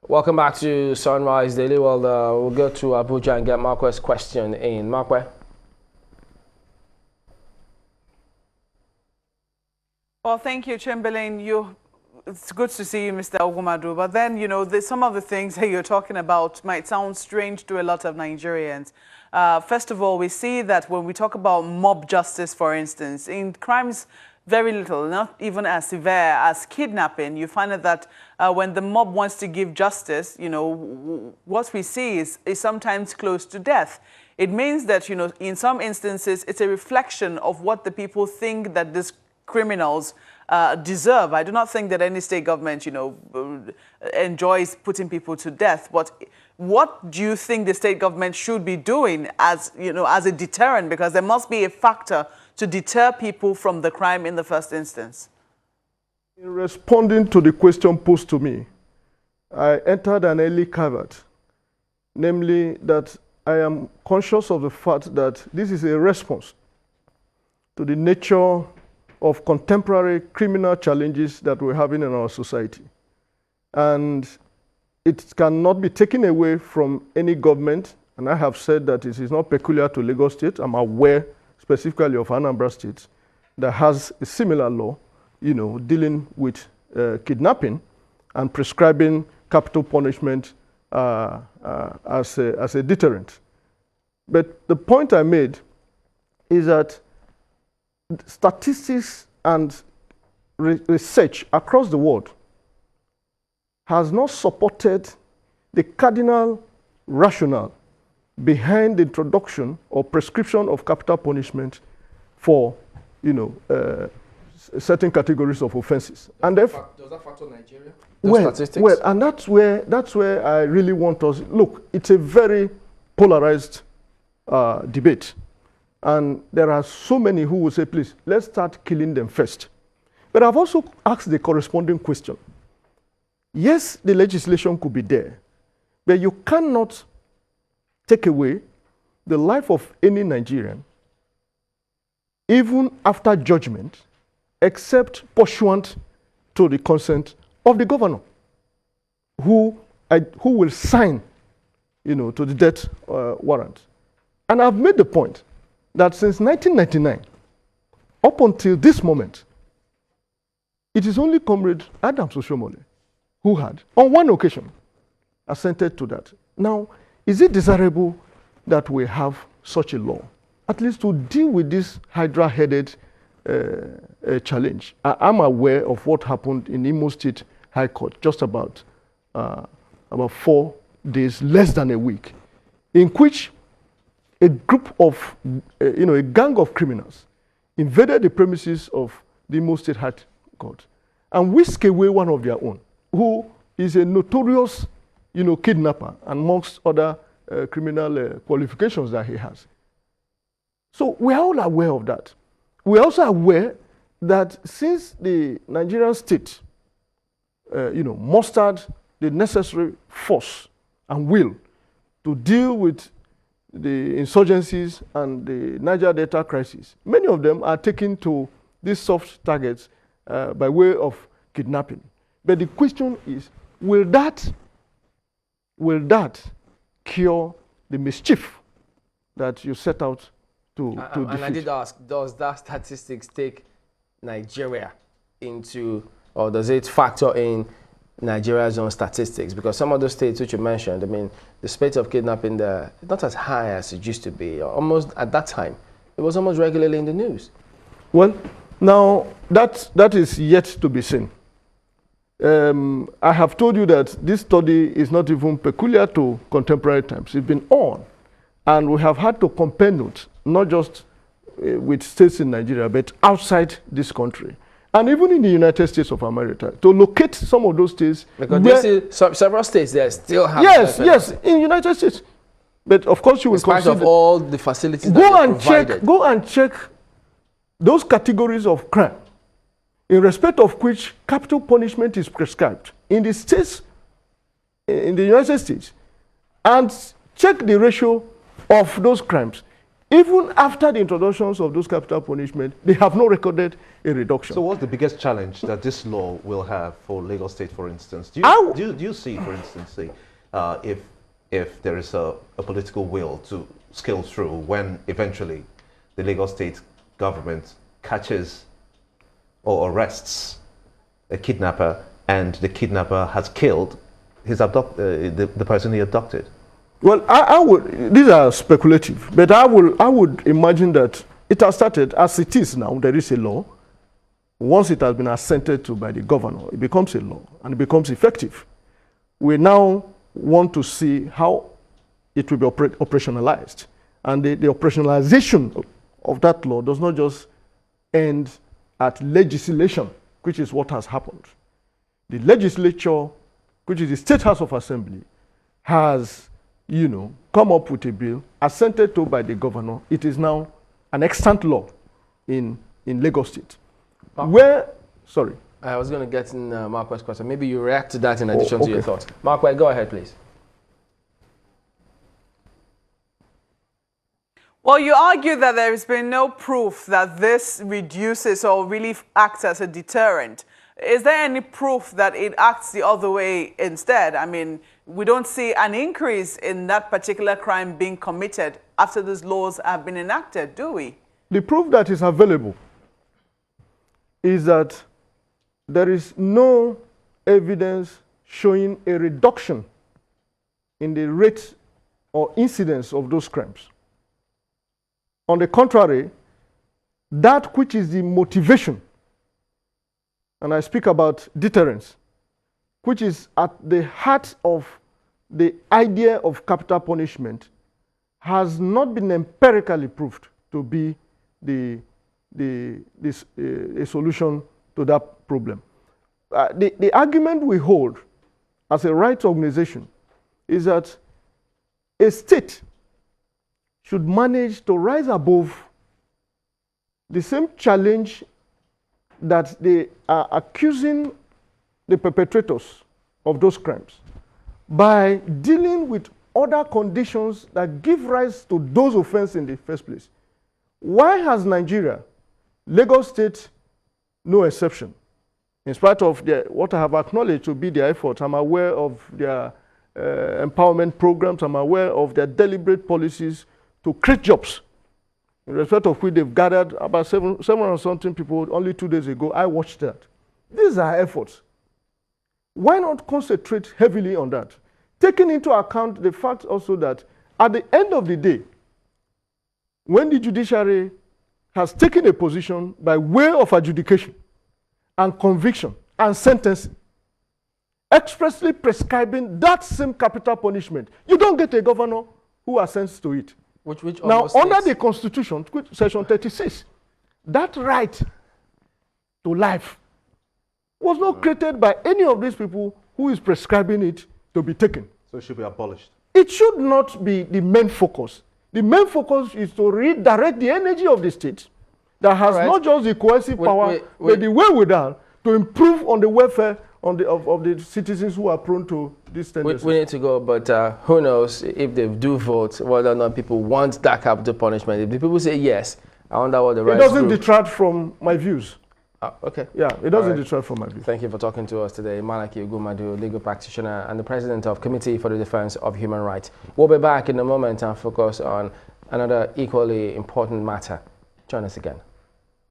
Welcome back to Sunrise Daily. Well, we'll go to Abuja and get Marquez's question in. Marquez. Well, thank you, Chamberlain. It's good to see you, Mr. Ogumadu. But then, some of the things that you're talking about might sound strange to a lot of Nigerians. First of all, we see that when we talk about mob justice, for instance, in crimes very little, not even as severe as kidnapping, you find that when the mob wants to give justice, what we see is sometimes close to death. It means that, in some instances, it's a reflection of what the people think that these criminals deserve. I do not think that any state government, enjoys putting people to death. But what do you think the state government should be doing as a deterrent? Because there must be a factor to deter people from the crime in the first instance. In responding to the question posed to me, I entered an early caveat, namely that I am conscious of the fact that this is a response to the nature of contemporary criminal challenges that we're having in our society. And it cannot be taken away from any government, and I have said that it is not peculiar to Lagos State. I'm aware specifically of Anambra State that has a similar law, dealing with kidnapping and prescribing capital punishment as a deterrent. But the point I made is that statistics and research across the world has not supported the cardinal rationale behind the introduction or prescription of capital punishment for, certain categories of offenses. And does that factor Nigeria? Well, and that's where I really want us. Look, it's a very polarized debate, and there are so many who will say, "Please, let's start killing them first." But I've also asked the corresponding question. Yes, the legislation could be there, but you cannot take away the life of any Nigerian, even after judgment, except pursuant to the consent of the governor, who will sign, to the death warrant. And I've made the point that since 1999, up until this moment, it is only Comrade Adams Oshomole who had, on one occasion, assented to that. Now, is it desirable that we have such a law, at least to deal with this hydra-headed challenge? I'm aware of what happened in Imo State High Court just about 4 days, less than a week, in which a group of, a gang of criminals invaded the premises of the Imo State High Court and whisked away one of their own, who is a notorious, kidnapper, amongst other criminal qualifications that he has. So we're all aware of that. We're also aware that since the Nigerian state, mustered the necessary force and will to deal with the insurgencies and the Niger Delta crisis, many of them are taken to these soft targets by way of kidnapping. But the question is, will that cure the mischief that you set out to defeat? And I did ask, does that statistics take Nigeria into, or does it factor in Nigeria's own statistics? Because some of those states which you mentioned, the spate of kidnapping there is not as high as it used to be. Almost at that time, it was almost regularly in the news. Well, now that is yet to be seen. I have told you that this study is not even peculiar to contemporary times. It's been on, and we have had to compare notes, not just with states in Nigeria, but outside this country, and even in the United States of America, to locate some of those states. Because several states there still have. Yes, in the United States. But of course, you will consider, in spite of all the facilities go and check those categories of crime, in respect of which capital punishment is prescribed in the states, in the United States, and check the ratio of those crimes even after the introductions of those capital punishment, they have not recorded a reduction. So what's the biggest challenge that this law will have for Lagos State, for instance? Do you see, for instance, say, if there is a political will to scale through when eventually the Lagos State government catches or arrests a kidnapper and the kidnapper has killed the person he abducted? Well, I would, these are speculative, but I would imagine that it has started as it is now. There is a law. Once it has been assented to by the governor, it becomes a law and it becomes effective. We now want to see how it will be operationalized. And the operationalization of that law does not just end at legislation, which is what has happened. The legislature, which is the State House of Assembly, has come up with a bill assented to by the governor. It is now an extant law in Lagos State. Sorry. I was going to get in Marquet's question. Maybe you react to that in addition to your thoughts. Marquet, go ahead, please. Well, you argue that there has been no proof that this reduces or really acts as a deterrent. Is there any proof that it acts the other way instead? I mean, we don't see an increase in that particular crime being committed after these laws have been enacted, do we? The proof that is available is that there is no evidence showing a reduction in the rate or incidence of those crimes. On the contrary, that which is the motivation, and I speak about deterrence, which is at the heart of the idea of capital punishment, has not been empirically proved to be a solution to that problem. The argument we hold as a rights organization is that a state should manage to rise above the same challenge that they are accusing the perpetrators of those crimes by dealing with other conditions that give rise to those offenses in the first place. Why has Nigeria, Lagos State, no exception? In spite of what I have acknowledged to be their efforts, I'm aware of their empowerment programs, I'm aware of their deliberate policies to create jobs, in respect of which they've gathered about 700 something people only 2 days ago. I watched that. These are efforts. Why not concentrate heavily on that? Taking into account the fact also that at the end of the day, when the judiciary has taken a position by way of adjudication and conviction and sentencing, expressly prescribing that same capital punishment, you don't get a governor who assents to it. Which now, under the Constitution, Section 36, that right to life was not created by any of these people who is prescribing it to be taken. So it should be abolished. It should not be the main focus. The main focus is to redirect the energy of the state that has not just the coercive power, but the wherewithal to improve on the welfare of the citizens who are prone to these tendencies. We need to go, but who knows if they do vote, whether or not people want that capital punishment. If the people say yes, I wonder what the right. It doesn't detract from my views. Okay. Yeah, it doesn't detract from my views. Thank you for talking to us today. Malaki Ogumadu, legal practitioner and the president of Committee for the Defense of Human Rights. We'll be back in a moment and focus on another equally important matter. Join us again.